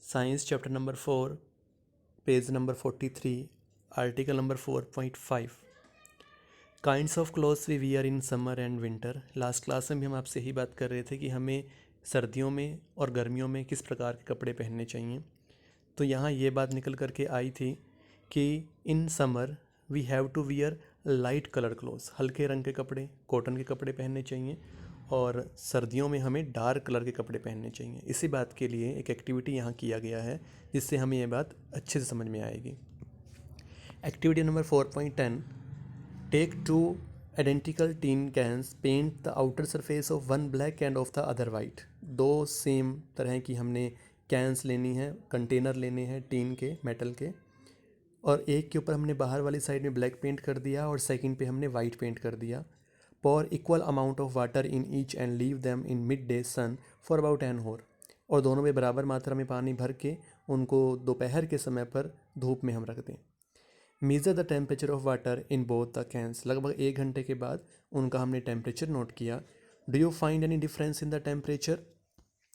Science chapter number 4 page number 43 article number 4.5 kinds of clothes we wear in summer and winter. Last class में भी हम आपसे यही बात कर रहे थे कि हमें सर्दियों में और गर्मियों में किस प्रकार के कपड़े पहनने चाहिए। तो यहाँ ये बात निकल कर के आई थी कि in summer we have to wear light colour clothes, हल्के रंग के कपड़े, कॉटन के कपड़े पहनने चाहिए, और सर्दियों में हमें डार्क कलर के कपड़े पहनने चाहिए। इसी बात के लिए एक एक्टिविटी यहाँ किया गया है जिससे हमें ये बात अच्छे से समझ में आएगी। Activity number 4.10 take 2 identical tin cans, paint the outer surface of one black and of the other white. दो सेम तरह की हमने कैंस लेनी है, कंटेनर लेने हैं टीन के, मेटल के, और एक के ऊपर हमने बाहर वाली साइड में ब्लैक पेंट कर दिया और सेकंड पे हमने वाइट पेंट कर दिया। Pour equal amount of water in each and leave them in mid day sun for about an hour. और दोनों में बराबर मात्रा में पानी भर के उनको दोपहर के समय पर धूप में हम रख दें। Measure the temperature of water in both the cans. लगभग 1 घंटे के बाद उनका हमने टेम्परेचर नोट किया। Do you find any difference in the temperature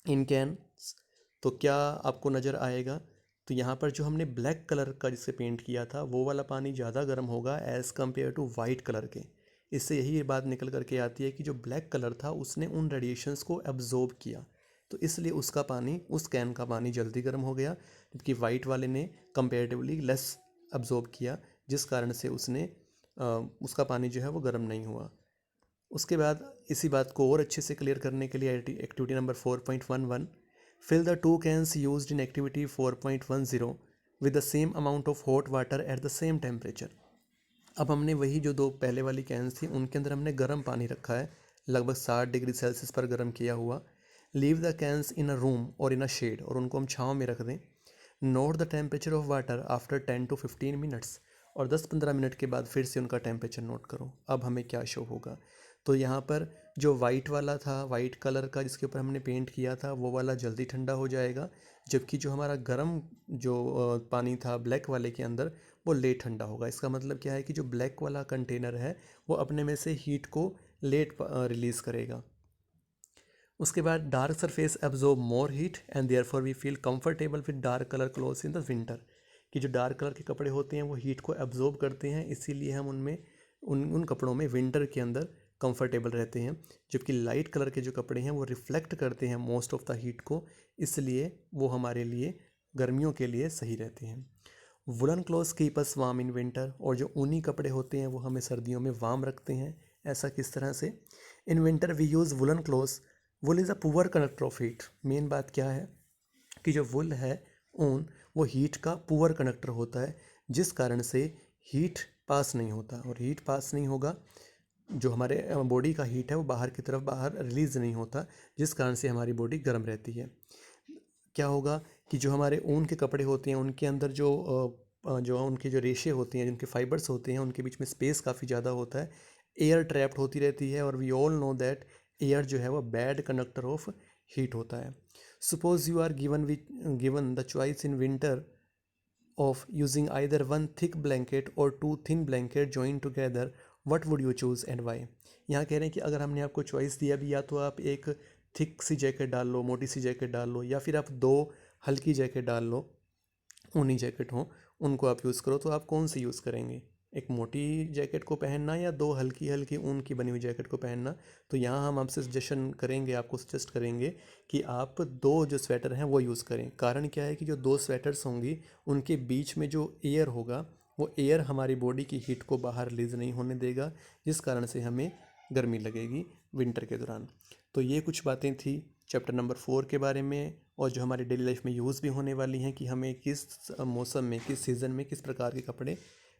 in cans? तो क्या आपको नज़र आएगा? तो यहाँ पर जो हमने ब्लैक कलर का जिससे पेंट किया था वो वाला पानी ज़्यादा गर्म होगा as compare to white colour के। इससे यही बात निकल करके आती है कि जो ब्लैक कलर था उसने उन रेडिएशंस को एब्जॉर्ब किया, तो इसलिए उसका पानी, उस कैन का पानी जल्दी गर्म हो गया, जबकि वाइट वाले ने कंपेरेटिवली लेस एब्जॉर्ब किया, जिस कारण से उसका पानी जो है वो गर्म नहीं हुआ। उसके बाद इसी बात को और अच्छे से क्लियर करने के लिए activity number 4.11 fill the 2 cans used in activity 4.10 with the same amount of hot water at the same temperature. अब हमने वही जो 2 पहले वाली कैंस थी उनके अंदर हमने गर्म पानी रखा है, लगभग 60 डिग्री सेल्सियस पर गर्म किया हुआ। Leave the cans in a room और इन अ शेड, और उनको हम छाँव में रख दें। Note the temperature of water after 10 to 15 minutes, और 10-15 मिनट के बाद फिर से उनका टेम्परेचर नोट करो। अब हमें क्या शो होगा? तो यहाँ पर जो वाइट वाला था, वाइट कलर का जिसके ऊपर हमने पेंट किया था, वो वाला जल्दी ठंडा हो जाएगा, जबकि जो हमारा गर्म जो पानी था ब्लैक वाले के अंदर वो लेट ठंडा होगा। इसका मतलब क्या है कि जो ब्लैक वाला कंटेनर है वो अपने में से हीट को लेट रिलीज़ करेगा। उसके बाद dark surface absorb more heat and therefore we feel comfortable with dark colour clothes in the winter. कि जो डार्क कलर के कपड़े होते हैं वो हीट को एब्जॉर्ब करते हैं, इसीलिए हम उनमें उन कपड़ों में विंटर के अंदर कंफर्टेबल रहते हैं। जबकि लाइट कलर के जो कपड़े हैं वो रिफ्लेक्ट करते हैं मोस्ट ऑफ द हीट को, इसलिए वो हमारे लिए गर्मियों के लिए सही रहते हैं। Woollen clothes keep us warm in winter, और जो ऊनी कपड़े होते हैं वो हमें सर्दियों में वार्म रखते हैं। ऐसा किस तरह से? In winter we use woollen clothes, wool is a poor conductor of heat. Main बात क्या है कि जो वुल है, ऊन, वो हीट का पुअर कंडक्टर होता है, जिस कारण से हीट पास नहीं होता, और हीट पास नहीं होगा, जो हमारे बॉडी का हीट है वो बाहर की तरफ बाहर रिलीज़ नहीं होता, जिस कारण से हमारी बॉडी गर्म रहती है। क्या होगा कि जो हमारे ऊन के कपड़े होते हैं उनके अंदर जो उनकी जो रेशे होती हैं, जिनके फाइबर्स होते हैं, उनके बीच में स्पेस काफ़ी ज़्यादा होता है, एयर ट्रैप्ड होती रहती है, और we all know that air जो है वो बैड कंडक्टर ऑफ हीट होता है। Suppose you are given the choice in winter of using either one thick blanket और 2 thin blanket join together, what would you choose and why. यहाँ कह रहे हैं कि अगर हमने आपको चॉइस दिया भी, या तो आप एक थिक सी जैकेट डाल लो, मोटी सी जैकेट डाल लो, या फिर आप 2 हल्की जैकेट डाल लो, ऊनी जैकेट हो, उनको आप यूज़ करो, तो आप कौन सी यूज़ करेंगे? एक मोटी जैकेट को पहनना या 2 हल्की हल्की ऊन की बनी हुई जैकेट को पहनना? तो यहाँ हम आपसे आपको सजेस्ट करेंगे कि आप 2 जो स्वेटर हैं वो यूज़ करें। कारण क्या है कि जो 2 स्वेटर्स होंगी उनके बीच में जो एयर होगा वो एयर हमारी बॉडी की हीट को बाहर रिलीज़ नहीं होने देगा, जिस कारण से हमें गर्मी लगेगी विंटर के दौरान। तो ये कुछ बातें थी चैप्टर नंबर 4 के बारे में, और जो हमारी डेली लाइफ में यूज़ भी होने वाली हैं कि हमें किस मौसम में, किस सीज़न में किस प्रकार के कपड़े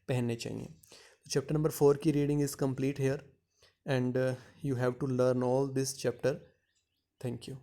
पहनने चाहिए। तो चैप्टर नंबर 4 की reading is complete here, and you have to learn all this chapter. Thank you.